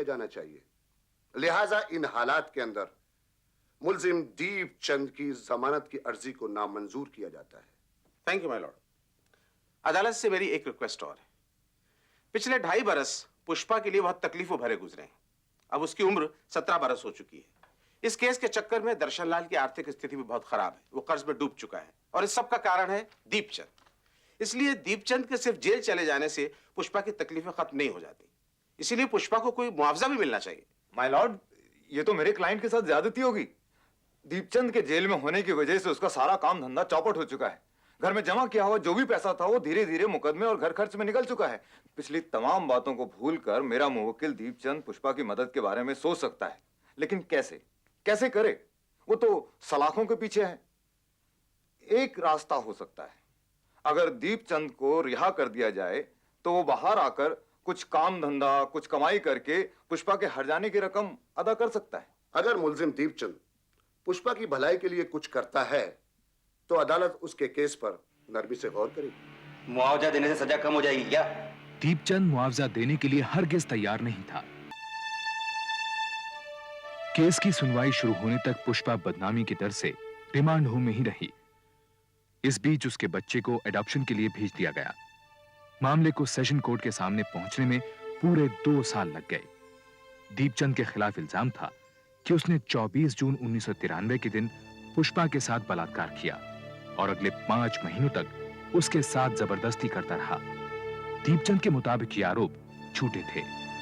जाना चाहिए। लिहाजा इन हालात के अंदर मुल्जिम दीपचंद की जमानत की अर्जी को नामंजूर किया जाता है। Thank you my Lord. अदालत से मेरी एक रिक्वेस्ट और है। पिछले 2.5 बरस पुष्पा के लिए बहुत तकलीफों भरे गुजरे हैं। अब उसकी उम्र 17 बरस हो चुकी है। इस केस के चक्कर में दर्शन लाल की आर्थिक स्थिति भी बहुत खराब है। वो कर्ज में डूब चुका है और इस सब का कारण है दीपचंद। इसलिए दीपचंद के सिर्फ जेल चले जाने से पुष्पा की तकलीफें खत्म नहीं हो जाती। इसीलिए पुष्पा को कोई मुआवजा भी मिलना चाहिए। माय लॉर्ड, ये तो मेरे क्लाइंट के साथ ज्यादती होगी। दीपचंद के जेल में होने की वजह से उसका सारा काम धंधा चौपट हो चुका है। घर में जमा किया हुआ जो भी पैसा था वो धीरे धीरे मुकदमे और घर खर्च में निकल चुका है। पिछली तमाम बातों को भूलकर मेरा मुवक्किल दीपचंद पुष्पा की मदद के बारे में सोच सकता है, लेकिन कैसे कैसे करे? वो तो सलाखों के पीछे है। एक रास्ता हो सकता है, अगर दीपचंद को रिहा कर दिया जाए तो वो बाहर आकर कुछ काम धंधा, कुछ कमाई करके पुष्पा के हर जाने की रकम अदा कर सकता है। अगर मुल्जिम दीपचंद पुष्पा की भलाई के लिए कुछ करता है तो अदालत उसके केस पर नरमी से गौर करेगी। मुआवजा देने से सजा कम हो जाएगी क्या? दीपचंद मुआवजा देने के लिए हरगिज तैयार नहीं था। केस की सुनवाई शुरू होने तक पुष्पा बदनामी की डर से रिमांड होम में ही रही। इस बीच उसके बच्चे को एडॉप्शन के लिए भेज दिया गया। मामले को सेशन कोर्ट के सामने पहुंचने में पूरे 2 साल लग गए। दीपचंद के खिलाफ इल्जाम था कि उसने 24 जून 1993 के दिन पुष्पा के साथ बलात्कार किया और अगले 5 महीनों तक उसके साथ जबरदस्ती करता रहा। दीपचंद के मुताबिक ये आरोप झूठे थे।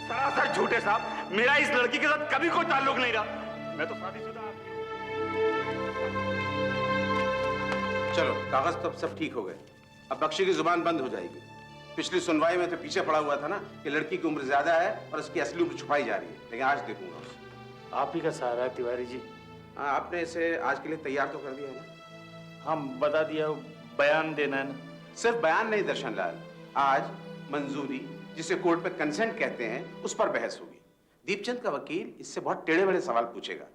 सरासर झूठे साहब। मेरा इस लड़की के साथ कभी कोई ताल्लुक नहीं रहा। मैं तो शादीशुदा आदमी हूं। चलो, कागज तो अब सब ठीक हो गए। अब बख्शी की जुबान बंद हो जाएगी। पिछली सुनवाई में तो पीछे पड़ा हुआ था ना कि लड़की की उम्र ज्यादा है और उसकी असली उम्र छुपाई जा रही है, लेकिन आज देखूंगा उसे। आप ही का सहारा है तिवारी जी। हाँ, आपने इसे आज के लिए तैयार तो कर दिया है ना? हम बता दिया, बयान देना है ना? सिर्फ बयान नहीं दर्शन लाल, आज मंजूरी, जिसे कोर्ट में कंसेंट कहते हैं, उस पर बहस होगी। दीपचंद का वकील इससे बहुत टेढ़े बड़े सवाल पूछेगा।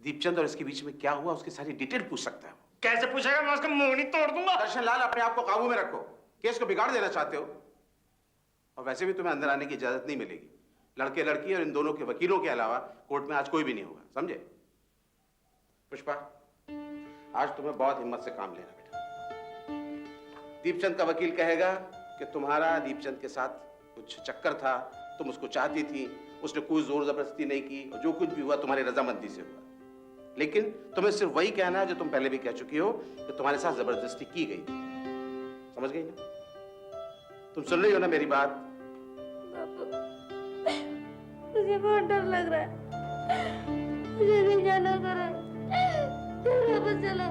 दीपचंद और इसके बीच में क्या हुआ उसकी सारी डिटेल पूछ सकता है। कैसे पूछेगा? मैं उसका मुंह नहीं तोड़ दूंगा। दर्शन लाल, अपने आप को काबू में रखो। केस को बिगाड़ देना चाहते हो? और वैसे भी तुम्हें अंदर आने की इजाजत नहीं मिलेगी। लड़के लड़की और इन दोनों के वकीलों के अलावा कोर्ट में आज कोई भी नहीं होगा, समझे? पुष्पा, आज तुम्हें बहुत हिम्मत से काम लेना बेटा। दीपचंद का वकील कहेगा कि तुम्हारा दीपचंद के साथ कुछ चक्कर था, तुम उसको चाहती थी, उसने कोई जोर जबरदस्ती नहीं की और जो कुछ भी हुआ तुम्हारी रजामंदी से हुआ। लेकिन तुम्हें सिर्फ वही कहना है जो तुम पहले भी कह चुकी हो कि तुम्हारे साथ जबरदस्ती की गई। समझ गई ना? तुम सुन रही हो ना मेरी बात? मुझे बहुत डर लग रहा है। मुझे नहीं जाना करा। वापस चला।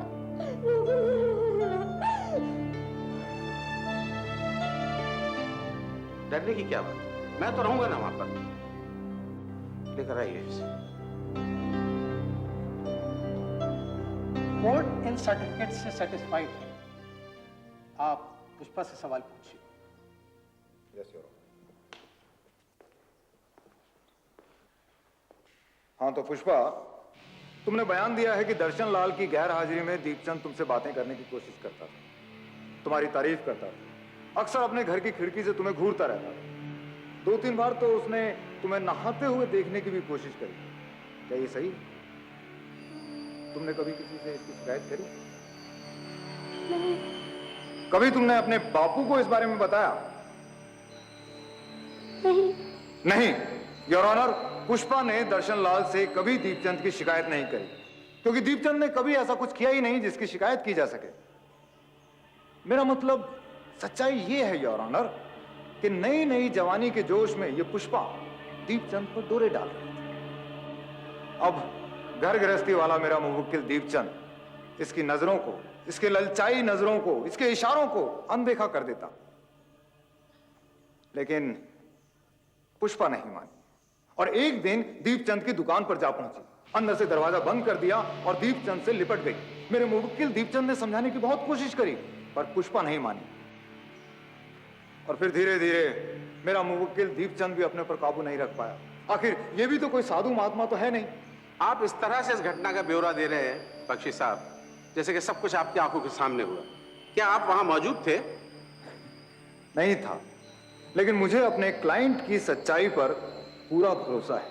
डरने की क्या बात है? मैं तो रहूंगा ना वहां पर। लेकर आइए इसे। कोर्ट इन सर्टिफिकेट से सेटिस्फाइड है। आप पुष्पा से सवाल पूछिए। हाँ, तो पुष्पा, तुमने बयान दिया है कि दर्शन लाल की गैर हाजिरी में दीपचंद तुमसे बातें करने की कोशिश करता था, तुम्हारी तारीफ करता था, अक्सर अपने घर की खिड़की से तुम्हें घूरता रहता था। 2-3 बार तो उसने तुम्हें नहाते हुए देखने की भी कोशिश करी। क्या ये सही? तुमने कभी किसी से इसकी शिकायत करी? नहीं। कभी तुमने अपने बापू को इस बारे में बताया? नहीं। नहीं, योर ऑनर, पुष्पा ने दर्शन लाल से कभी दीपचंद की शिकायत नहीं करी, क्योंकि दीपचंद ने कभी ऐसा कुछ किया ही नहीं जिसकी शिकायत की जा सके। मेरा मतलब, सच्चाई ये है योर ऑनर कि नई नई जवानी के जोश में ये पुष्पा दीपचंद पर डोरे डाल रही थी। अब घर गृहस्थी वाला मेरा मुवक्किल दीपचंद इसकी नजरों को, इसके ललचाई नजरों को, इसके इशारों को अनदेखा कर देता, लेकिन पुष्पा नहीं मानी और एक दिन दीपचंद की दुकान पर जा पहुंची, अंदर से दरवाजा बंद कर दिया और दीपचंद से लिपट गई। मेरे मुवक्किल दीपचंद ने समझाने की बहुत कोशिश करी, पर पुष्पा नहीं मानी। और फिर धीरे धीरे मेरा मुवक्किल दीपचंद भी अपने पर काबू नहीं रख पाया। आखिर ये भी तो कोई साधु महात्मा तो है नहीं। आप इस तरह से इस घटना का ब्यौरा दे रहे हैं बख्शी साहब, जैसे कि सब कुछ आपकी आंखों के सामने हुआ। क्या आप वहां मौजूद थे? नहीं था, लेकिन मुझे अपने क्लाइंट की सच्चाई पर पूरा भरोसा है।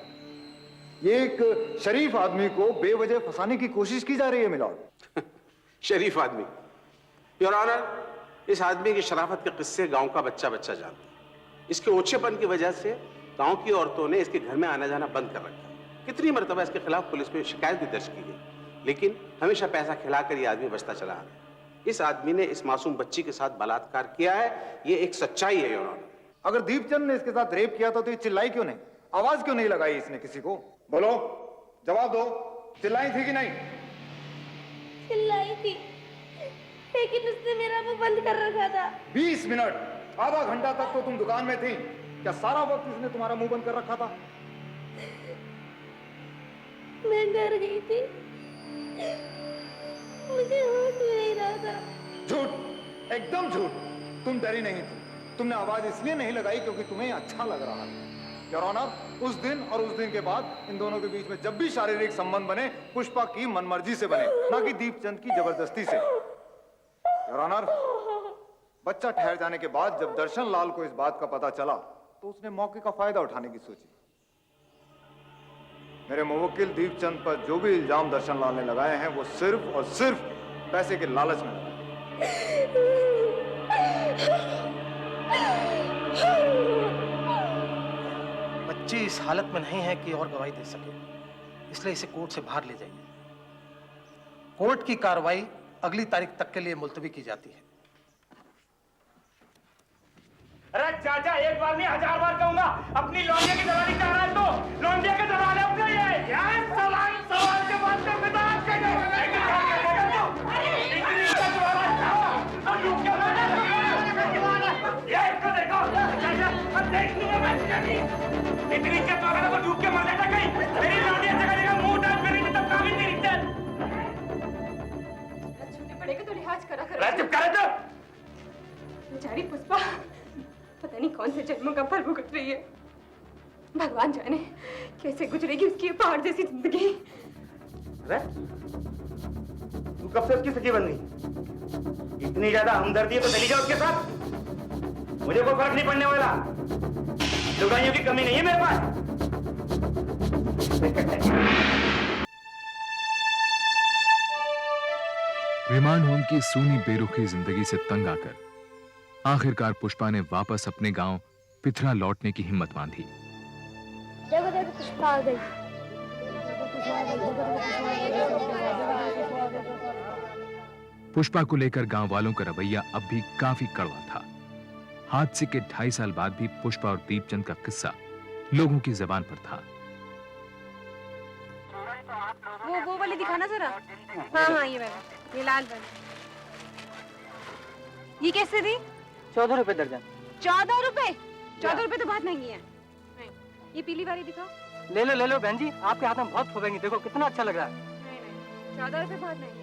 ये एक शरीफ आदमी को बेवजह फंसाने की कोशिश की जा रही है मिलॉर्ड। शरीफ आदमी? योर ऑनर, इस आदमी की शराफत के किस्से गांव का बच्चा बच्चा जानता है। इसके ओछेपन की वजह से गांव की औरतों ने इसके घर में आना जाना बंद कर रखा है। कितनी मरतबा इसके खिलाफ पुलिस में शिकायत भी दर्ज की गई, लेकिन हमेशा पैसा खिलाकर ये आदमी बचता चला आ रहा है। इस आदमी ने इस मासूम बच्ची के साथ बलात्कार किया है, ये एक सच्चाई है योर ऑनर। अगर दीपचंद ने इसके साथ रेप किया था तो ये चिल्लाई क्यों नहीं, आवाज क्यों नहीं लगाई इसने किसी को? बोलो, जवाब दो, चिल्लाई थी कि नहीं? चिल्लाई थी, लेकिन उसने मेरा मुंह बंद कर रखा था। 20 मिनट, आधा घंटा तक तो तुम दुकान में थी, क्या सारा वक्त इसने तुम्हारा मुंह बंद कर रखा था? मैं डर गई थी, मुझे होश नहीं रहा था। झूठ, एकदम झूठ। तुम डरी नहीं थी, तुमने आवाज इसलिए नहीं लगाई क्योंकि तुम्हें अच्छा लग रहा था। योर ऑनर, उस दिन और उस दिन के बाद इन दोनों के बीच में जब भी शारीरिक संबंध बने, पुष्पा की मनमर्जी से बने, ना कि दीपचंद की जबरदस्ती से। योर ऑनर, बच्चा ठहर जाने के बाद जब दर्शन लाल को इस बात का पता चला तो उसने मौके का फायदा उठाने की सोची। मेरे मुवक्किल दीपचंद पर जो भी इल्जाम दर्शन लाल ने लगाए हैं वो सिर्फ और सिर्फ पैसे के लालच में लगाए। बच्ची इस हालत में नहीं है कि और गवाही दे सके, इसलिए इसे कोर्ट से बाहर ले जाइए। कोर्ट की कार्रवाई अगली तारीख तक के लिए मुलतवी की जाती है। अरे चाचा, एक बार नहीं 1000 बार कहूंगा, अपनी लौंडिया की दलाली कर रहा है तो लौंडिया के दलाल है अपना ये। क्या है सवाल के बाद में विदात कर दो। इतनी इज्जत वाला और लूट के मारा। ये इसको देखो चाचा, अब देख लूंगा मैं तुझे। इतनी इज्जत वाला को डूब के मर जाता कहीं। मेरी लौंडिया जगह जगह मुंह डाल, मेरी तब काम ही नहीं इज्जत। छूटे पड़ेगा तो लिहाज करा कर। चुप कर तो। बेचारी पुष्पा पता नहीं कौन से जन्मों का फल भुगत रही है। भगवान जाने कैसे गुजरेगी उसकी ये पहाड़ जैसी जिंदगी। अरे तू कब से उसकी सखी बन गई? इतनी ज्यादा हमदर्दी है तो चली जाओ उसके साथ, मुझे कोई फर्क नहीं पड़ने वाला। लुगाइयों की कमी नहीं है मेरे पास। रिमांड होम की सूनी बेरुखी जिंदगी से तंग आकर आखिरकार पुष्पा ने वापस अपने गांव पिथरा लौटने की हिम्मत बांधी। देखो देखो पुष्पा आ गई। पुष्पा को लेकर गांव वालों का रवैया अब भी काफी कड़वा था। हादसे के 2.5 साल बाद भी पुष्पा और दीपचंद का किस्सा लोगों की जुबान पर था। वो वाली दिखाना जरा। हाँ ये वाला, ये लाल वाला। ये कैसे दी? 14 रुपए दर्जन। 14 रुपए? 14 रुपए तो बहुत महंगी है। ये पीली वाली दिखाओ। ले लो बहन जी, आपके हाथ में बहुत फूबेंगी, देखो कितना अच्छा लग रहा है। नहीं 14 रुपए बहुत महंगी।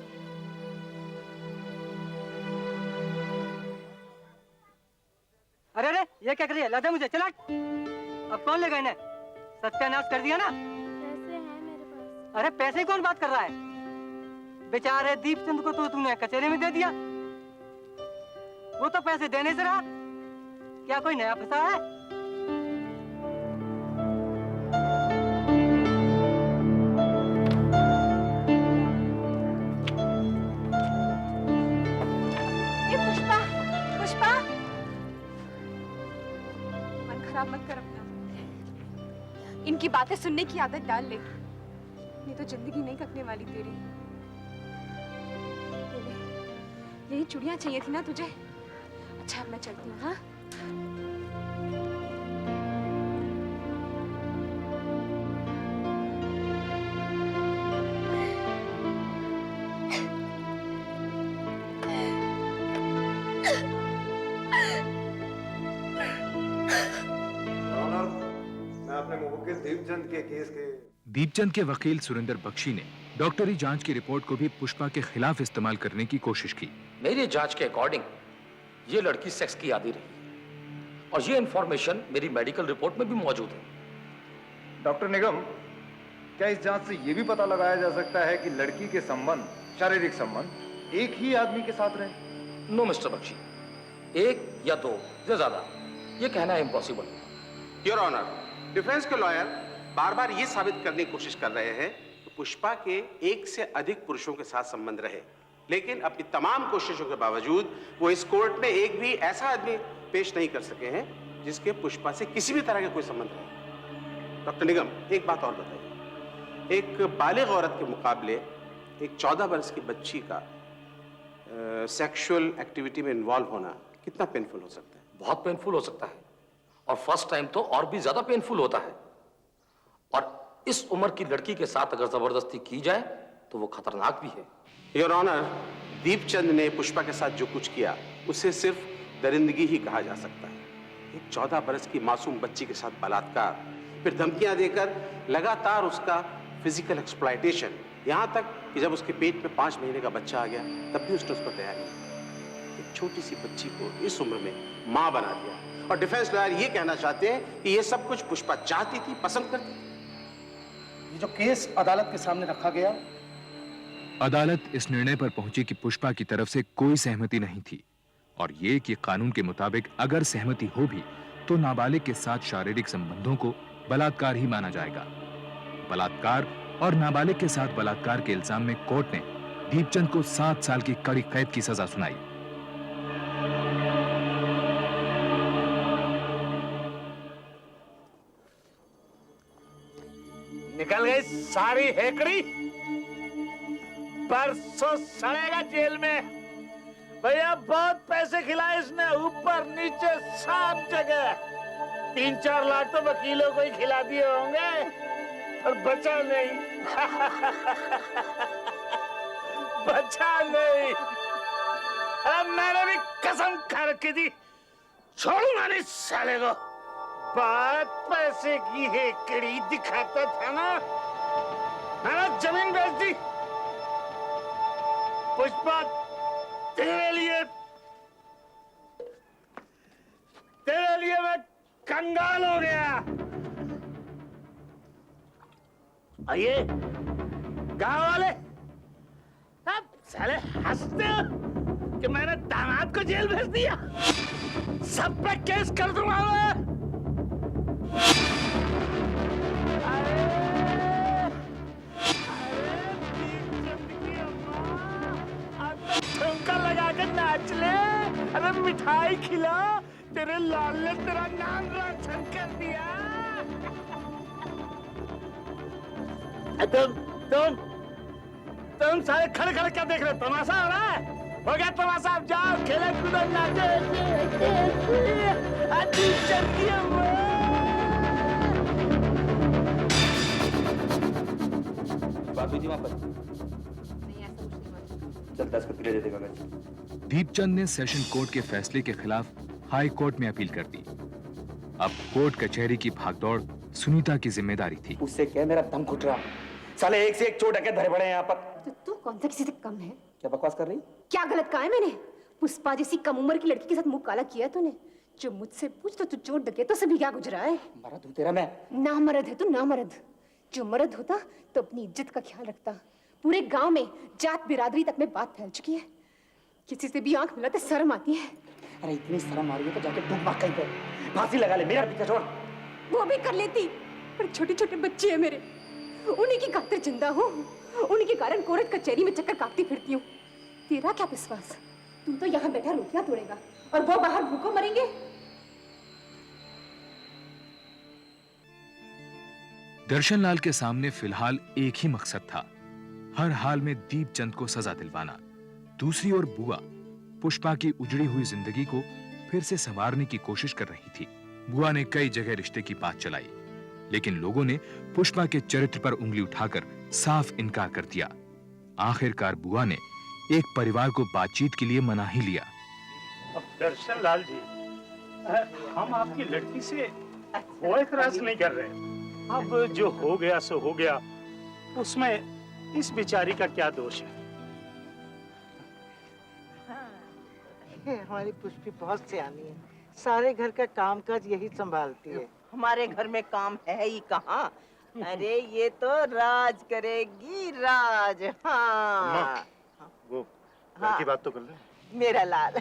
अरे ये क्या कर रही है? ला दे मुझे, चला। अब कौन लेगा इन्हें? सत्यानाश कर दिया ना। पैसे हैं मेरे पास। अरे पैसे कौन बात कर रहा है? बेचारे दीपचंद को तो तुमने कचहरी में दे दिया, वो तो पैसे देने से रहा। क्या कोई नया फंसा है? ये पुष्पा मन खराब मत कर अपना। इनकी बातें सुनने की आदत डाल ले, नहीं तो जिंदगी नहीं कटने वाली तेरी। यही चूड़ियां चाहिए थी ना तुझे? अच्छा अब मैं चलती हूँ। हाँ मैं अपने मुवक्किल दीपचंद के केस के दीपचंद के वकील सुरेंद्र बख्शी ने डॉक्टरी जांच की रिपोर्ट को भी पुष्पा के खिलाफ इस्तेमाल करने की कोशिश की। मेरी जांच के अकॉर्डिंग ये लड़की सेक्स की आदी रही और ये इंफॉर्मेशन मेरी मेडिकल रिपोर्ट में भी मौजूद है। डॉक्टर निगम, क्या इस जांच से यह भी पता लगाया जा सकता है कि लड़की के संबंध, शारीरिक संबंध, एक ही आदमी के साथ रहे? नो मिस्टर बख्शी, एक या दो या ज्यादा, ये कहना इम्पॉसिबल है। योर ऑनर, डिफेंस के लॉयर बार बार ये साबित करने की कोशिश कर रहे हैं कि पुष्पा के एक से अधिक पुरुषों के साथ संबंध रहे, लेकिन अपनी तमाम कोशिशों के बावजूद वो इस कोर्ट में एक भी ऐसा आदमी पेश नहीं कर सके हैं जिसके पुष्पा से किसी भी तरह का कोई संबंध रहे। डॉक्टर निगम, एक बात और बताइए, एक बालिग औरत के मुकाबले एक 14 वर्ष की बच्ची का सेक्सुअल एक्टिविटी में इन्वॉल्व होना कितना पेनफुल हो सकता है? बहुत पेनफुल हो सकता है, और फर्स्ट टाइम तो और भी ज्यादा पेनफुल होता है। और इस उम्र की लड़की के साथ अगर जबरदस्ती की जाए तो वो खतरनाक भी है। योर ऑनर, दीपचंद ने पुष्पा के साथ जो कुछ किया उसे सिर्फ दरिंदगी ही कहा जा सकता है। एक 14 बरस की मासूम बच्ची के साथ बलात्कार, फिर धमकियां देकर लगातार उसका फिजिकल एक्सप्लॉयटेशन, यहां तक कि जब उसके पेट में 5 महीने का बच्चा आ गया तब भी उसने उसको दया नहीं। एक छोटी सी बच्ची को इस उम्र में मां बना दिया। और डिफेंस लॉयर ये कहना चाहते हैं कि ये सब कुछ पुष्पा चाहती थी, पसंद करती थी। ये जो केस अदालत के सामने रखा गया, अदालत इस निर्णय पर पहुंची कि पुष्पा की तरफ से कोई सहमति नहीं थी, और ये कि कानून के मुताबिक अगर सहमति हो भी तो नाबालिग के साथ शारीरिक संबंधों को बलात्कार ही माना जाएगा। बलात्कार और नाबालिग के साथ बलात्कार के इल्जाम में कोर्ट ने दीपचंद को 7 साल की कड़ी कैद की सजा सुनाई। निकल गई सारी हेकड़ी, परसों सड़ेगा जेल में। भैया बहुत पैसे खिलाए इसने, ऊपर नीचे सब जगह। 3-4 लाख तो वकीलों को ही खिला दिए होंगे, और बचा नहीं। बचा नहीं। अब मैंने भी कसम खा रखी थी, छोड़ूंगा नहीं साले को। बात पैसे की हेकड़ी दिखाता था ना, मैंने जमीन बेच दी। पुष्पा तेरे लिए मैं कंगाल हो गया। आइए गांव वाले, अब साले हंसते हो कि मैंने दामाद को जेल भेज दिया। सब पे केस कर दूंगा मैं। ठुमका लगा कर नाच ले, अरे मिठाई खिला, तेरे लाल ने तेरा नाम रोशन कर दिया। तुम सारे खड़े खड़े क्या देख रहे हो? तमाशा हो रहा है? हो गया तमाशा, अब जाओ खेले कूदो नाचो। बात हुई थी वहां पर? चल 10 को पीले दे देगा। दीपचंद ने सेशन कोर्ट के फैसले के खिलाफ हाई कोर्ट में अपील कर दी। अब कोर्ट कचहरी की भागदौड़ सुनीता की जिम्मेदारी थी। उससे क्या मेरा दम घुट रहा, साले एक से एक चोर डकैत भरे पड़े हैं यहाँ पर। तो तू कौन सा किसी से कम है? क्या बकवास कर रही? क्या गलत कहा है मैंने? पुष्पा जैसी कम उम्र की लड़की के साथ मुंह काला किया तूने। जो मुझसे पूछ तो तू चोर डकैतों से भी क्या गुजरा है? मर्द हूँ तेरा मैं। ना मर्द है तू, ना मर्द। जो मर्द होता तो अपनी इज्जत का ख्याल रखता। पूरे गांव में जात बिरादरी तक में बात फैल चुकी है, किसी से भी आंख मिलाते शर्म आती है। अरे इतनी शर्म आ रही है तो जाके डूब मार कहीं पे, फांसी लगा ले, मेरा पीछा छोड़। वो भी कर लेती, पर छोटे छोटे बच्चे हैं मेरे, उन्हीं की खातिर जिंदा हूँ। उन्हीं के कारण कोर्ट कचहरी में चक्कर काटती फिरती हूँ। तेरा क्या विश्वास? तू तो यहाँ बैठा रोटियां तोड़ेगा और वो बाहर भूखों मरेंगे। दर्शन लाल के सामने फिलहाल एक ही मकसद था, हर हाल में दीपचंद को सजा दिलवाना। दूसरी ओर बुआ पुष्पा की उजड़ी हुई जिंदगी को फिर से संवारने की कोशिश कर रही थी। बुआ ने कई जगह रिश्ते की बात चलाई, लेकिन लोगों ने पुष्पा के चरित्र पर उंगली उठाकर साफ इनकार कर दिया। आखिरकार बुआ ने एक परिवार को बातचीत के लिए मना ही लिया। दर्शन लाल जी, हम आपकी लड़की से कोई एतराज नहीं कर रहे। अब जो हो गया सो हो गया, उसमें इस बेचारी का क्या दोष है? हमारी पुष्पी बहुत सियानी है, सारे घर का कामकाज यही संभालती है। हमारे घर में काम है ही कहाँ। अरे ये तो राज करेगी, राज। हाँ वो घर की बात तो कर ले। मेरा लाल।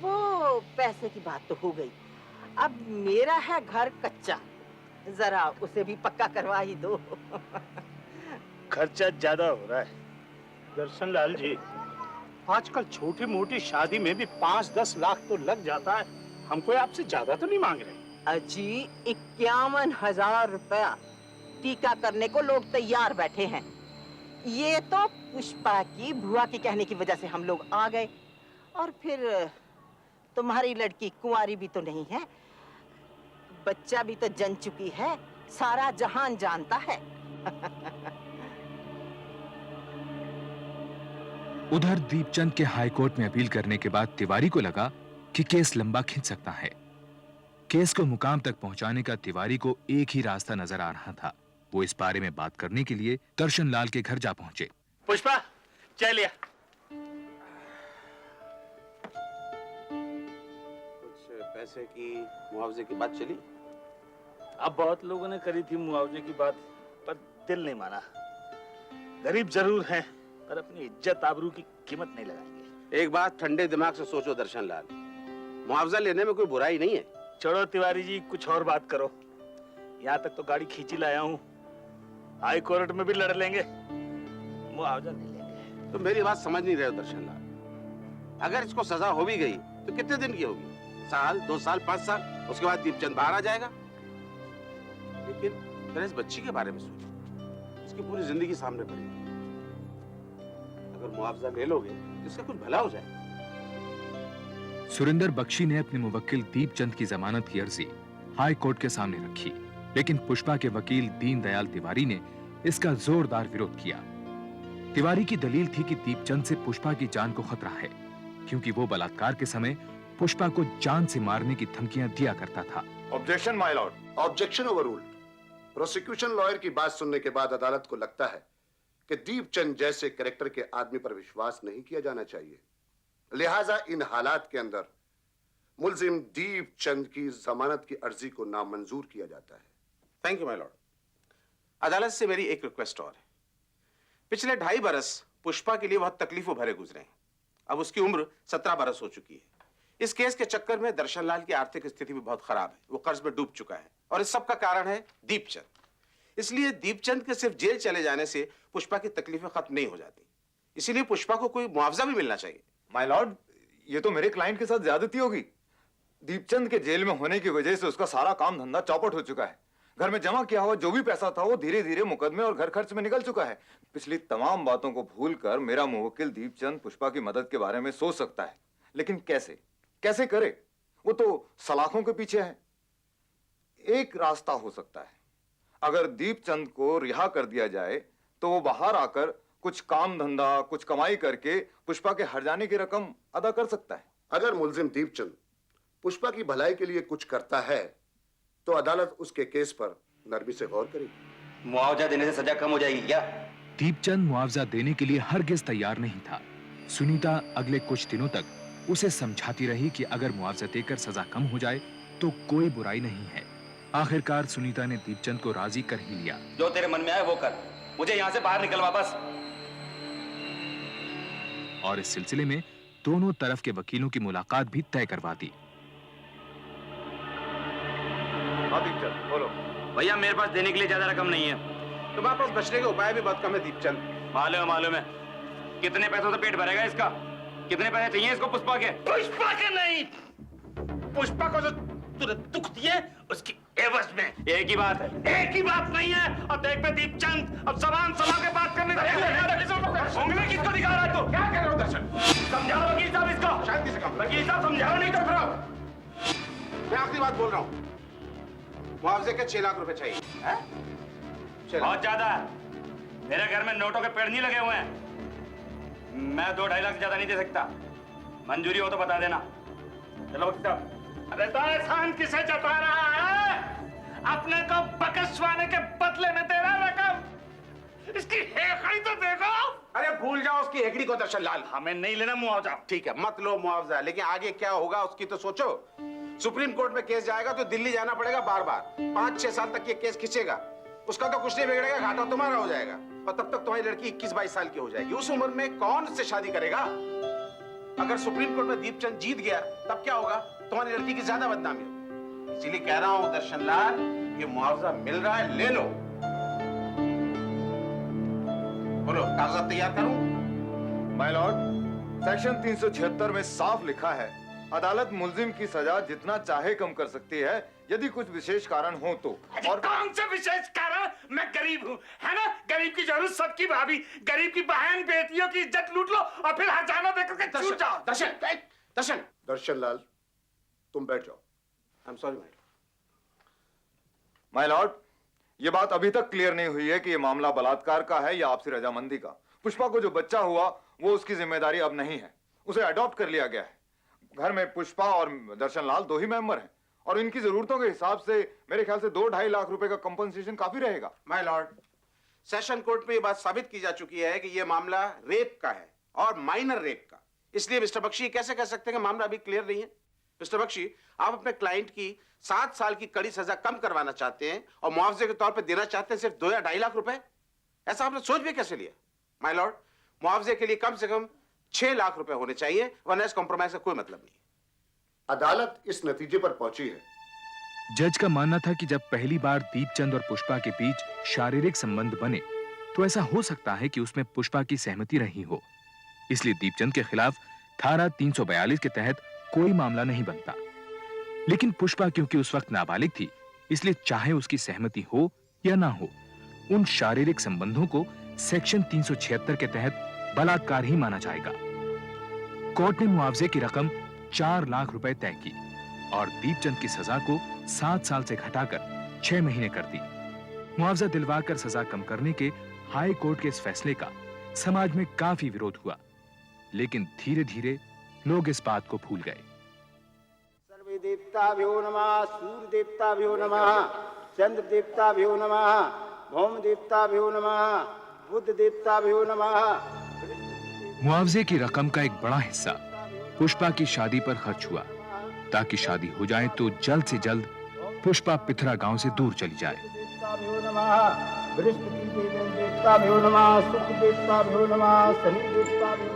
वो पैसे की बात तो हो गई, अब मेरा है घर कच्चा, जरा उसे भी पक्का करवा ही दो। खर्चा ज्यादा हो रहा है दर्शन लाल जी। आजकल छोटी मोटी शादी में भी 5-10 लाख तो लग जाता है। हम कोई आपसे ज्यादा तो नहीं मांग रहे। अजी 51,000 रुपया टीका करने को लोग तैयार बैठे हैं। ये तो पुष्पा की बुआ की कहने की वजह से हम लोग आ गए। और फिर तुम्हारी लड़की कुंवारी भी तो नहीं है, बच्चा भी तो जन चुकी है, सारा जहान जानता है। उधर दीपचंद के हाईकोर्ट में अपील करने के बाद तिवारी को लगा कि केस लंबा खिंच सकता है। केस को मुकाम तक पहुंचाने का तिवारी को एक ही रास्ता नजर आ रहा था। वो इस बारे में बात करने के लिए दर्शन लाल के घर जा पहुंचे। पुष्पा चाय लिया। कुछ पैसे की मुआवजे की बात चली? अब बहुत लोगों ने करी थी मुआवजे की बात, पर दिल नहीं माना। गरीब जरूर हैं, पर अपनी इज्जत आबरू की कीमत नहीं लगाएंगे। एक बात ठंडे दिमाग से सोचो दर्शन लाल, मुआवजा लेने में कोई बुराई नहीं है। छोड़ो तिवारी जी, कुछ और बात करो। यहाँ तक तो गाड़ी खींची लाया हूँ, हाई कोर्ट में भी लड़ लेंगे, मुआवजा नहीं लेंगे। तो मेरी बात समझ नहीं रहे हो दर्शन लाल। अगर इसको सजा हो भी गई तो कितने दिन की होगी? साल, 2 साल, 5 साल, उसके बाद दीपचंद बाहर आ जाएगा। लेकिन जरा इस बच्ची के बारे में सोचो, उसकी पूरी जिंदगी सामने पड़ी। अगर मुआवजा ले लोगे तो इसका कुछ भला हो जाए। सुरेंद्र बख्शी ने अपने मुवक्किल दीपचंद की जमानत की अर्जी हाई कोर्ट के सामने रखी, लेकिन पुष्पा के वकील दीनदयाल तिवारी ने इसका जोरदार विरोध किया। तिवारी की दलील थी कि दीपचंद से पुष्पा की जान को खतरा है, क्योंकि वो बलात्कार के समय पुष्पा को जान से मारने की धमकियां दिया करता था। Objection my Lord. Objection overruled. Prosecution lawyer की बात सुनने के बाद अदालत को लगता है कि दीपचंद जैसे कैरेक्टर के आदमी पर विश्वास नहीं किया जाना चाहिए। लिहाजा इन हालात के अंदर मुल्जिम दीपचंद की जमानत की अर्जी को नामंजूर किया जाता है। Thank you my Lord. अदालत से मेरी एक रिक्वेस्ट और है। पिछले 2.5 बरस पुष्पा के लिए बहुत तकलीफों भरे गुजरे हैं। अब उसकी उम्र 17 बरस हो चुकी है। इस केस के चक्कर में दर्शन लाल की आर्थिक स्थिति भी बहुत खराब है। वो कर्ज में डूब चुका है और इस सब का कारण है दीपचंद। इसलिए दीपचंद के सिर्फ जेल चले जाने से पुष्पा की तकलीफें खत्म नहीं हो जाती। इसीलिए पुष्पा को कोई मुआवजा भी मिलना चाहिए। माय लॉर्ड, ये तो मेरे क्लाइंट के साथ ज्यादती होगी। दीपचंद के जेल में होने की वजह से उसका सारा काम धंधा चौपट हो चुका है। घर में जमा किया हुआ जो भी पैसा था वो धीरे धीरे मुकदमे और घर खर्च में निकल चुका है। पिछली तमाम बातों को भूलकर मेरा मुवक्किल दीपचंद पुष्पा की मदद के बारे में सोच सकता है, लेकिन कैसे कैसे करे? वो तो सलाखों के पीछे है। एक रास्ता हो सकता है, अगर दीपचंद को रिहा कर दिया जाए तो वो बाहर आकर कुछ काम धंधा, कुछ कमाई करके पुष्पा के हर जाने की रकम अदा कर सकता है। अगर मुल्जिम दीपचंद पुष्पा की भलाई के लिए कुछ करता है तो अदालत उसके केस पर नरमी से गौर करेगी। मुआवजा देने से सजा कम हो जाएगी क्या? दीपचंद मुआवजा देने के लिए हरगिज तैयार नहीं था। सुनीता अगले कुछ दिनों तक उसे समझाती रही कि अगर मुआवजा देकर सजा कम हो जाए तो कोई बुराई नहीं है। आखिरकार सुनीता ने दीपचंद को राजी कर ही लिया। जो तेरे मन में आए वो कर, मुझे यहाँ से बाहर निकल वापस। और इस सिलसिले में दोनों तरफ के वकीलों की मुलाकात भी तय करवा दी। दीपचंद बोलो। भैया मेरे पास देने के लिए ज्यादा रकम नहीं है। तुम्हारे पास बचने के उपाय भी बहुत कम है दीपचंद। मालूम है। कितने पैसों से पेट भरेगा इसका? कितने पैसे चाहिए इसको पुष्पा के? पुष्पा के नहीं, पुष्पा को जो तूने दुख दिए उसकी एवज में। एक ही बात है, एक ही बात नहीं है। अब देख पे दीपचंद, अब जबान संभाल के बात करने उंगली किसको दिखा रहा है तू? क्या कर रहे हो दर्शन? समझाओ वकील साहब इसको। शांति से कम। वकील साहब समझाओ, नहीं तो फिर मैं आखिरी बात बोल रहा हूँ। मुआवजे के 6 लाख रुपए चाहिए। बहुत ज्यादा है। मेरे घर में नोटों के पेड़ नहीं लगे हुए हैं। मैं 2-2.5 लाख से ज्यादा नहीं दे सकता। मंजूरी हो तो बता देना। चलो वकील साहब। अरे तो एहसान किसे जता रहा है? अपने को बकसवाने के बदले में दे रहा रकम। इसकी हेकड़ी तो देखो। अरे भूल जाओ उसकी हेकड़ी को दर्शन लाल। हमें नहीं लेना मुआवजा। ठीक है, मत लो मुआवजा, लेकिन आगे क्या होगा उसकी तो सोचो। सुप्रीम कोर्ट में केस जाएगा तो दिल्ली जाना पड़ेगा बार बार। 5-6 साल तक ये केस खींचेगा। उसका तो कुछ नहीं बिगड़ेगा, घाटा तुम्हारा हो जाएगा। और तब तक तुम्हारी लड़की 21-22 साल की हो जाएगी। उस उम्र में कौन उससे शादी करेगा? अगर सुप्रीम कोर्ट में दीपचंद जीत गया तब क्या होगा? तुम्हारी लड़की की ज्यादा बदनामी होगी। इसीलिए कह रहा हूं दर्शनलाल, ये मुआवजा मिल रहा है, ले लो। बोलो, कागजात तैयार करूं? माय लॉर्ड, सेक्शन 376 में साफ लिखा है, अदालत मुल्जिम की सजा जितना चाहे कम कर सकती है यदि कुछ विशेष कारण हो तो। और कौन से विशेष कारण? मैं गरीब हूँ, है ना? गरीब की जरूरत सबकी भाभी, गरीब की बहन बेटियों की इज्जत लूट लो और फिर हजाना देकर के छूट जाओ। दर्शन, दर्शनलाल, तुम बैठ जाओ। I am sorry my Lord, ये बात अभी तक क्लियर नहीं हुई है कि ये मामला बलात्कार का है या आपसी रजामंदी का। पुष्पा को जो बच्चा हुआ वो उसकी जिम्मेदारी अब नहीं है, उसे अडॉप्ट कर लिया गया है। घर में पुष्पा और दर्शनलाल दो ही मेंबर हैं और इनकी जरूरतों के हिसाब से मेरे ख्याल से 2-2.5 लाख रुपए का कंपनसेशन काफी रहेगा। माय लॉर्ड, सेशन कोर्ट में ये बात साबित की जा चुकी है कि ये मामला रेप का है और माइनर रेप का। इसलिए मिस्टर बख्शी कैसे कह सकते हैं कि मामला अभी क्लियर नहीं है? मिस्टर बख्शी, आप अपने क्लाइंट की 7 साल की कड़ी सजा कम करवाना चाहते हैं और मुआवजे के तौर पर देना चाहते हैं सिर्फ 2 या 2.5 लाख रुपए। ऐसा आपने सोच भी कैसे लिया? माय लॉर्ड, मुआवजे के लिए कम से कम 6 लाख रुपए होने चाहिए, वरना इस कॉम्प्रोमाइज का कोई मतलब नहीं। अदालत इस नतीजे पर पहुंची है। जज का मानना था कि जब पहली बार दीपचंद और पुष्पा के बीच शारीरिक संबंध बने तो ऐसा हो सकता है कि उसमें पुष्पा की सहमति रही हो, इसलिए दीपचंद के खिलाफ धारा 342 के तहत कोई मामला नहीं बनता। लेकिन पुष्पा क्योंकि उस वक्त नाबालिग थी, इसलिए चाहे उसकी सहमति हो या ना हो, उन शारीरिक संबंधों को सेक्शन 376 के तहत बलात्कार ही माना जाएगा। कोर्ट ने मुआवजे की रकम 4 लाख रुपए तय की और दीपचंद की सजा को 7 साल से घटाकर 6 महीने कर दी। मुआवजा दिलवाकर सजा कम करने के हाई कोर्ट के इस फैसले का समाज में काफी विरोध हुआ, लेकिन धीरे धीरे लोग इस बात को भूल गए। सर्वे देवताभ्यो नमः, सूर्य देवताभ्यो नमः, चंद्र देवताभ्यो नमः, भौम देवताभ्यो नमः, बुद्ध देवताभ्यो नमः। मुआवजे की रकम का एक बड़ा हिस्सा पुष्पा की शादी पर खर्च हुआ, ताकि शादी हो जाए तो जल्द से जल्द पुष्पा पिथरा गांव से दूर चली जाए। देवताभ्यो नमः, बृहस्पति देवताभ्यो नमः, शुक्र देवताभ्यो नमः, शनि देवताभ्यो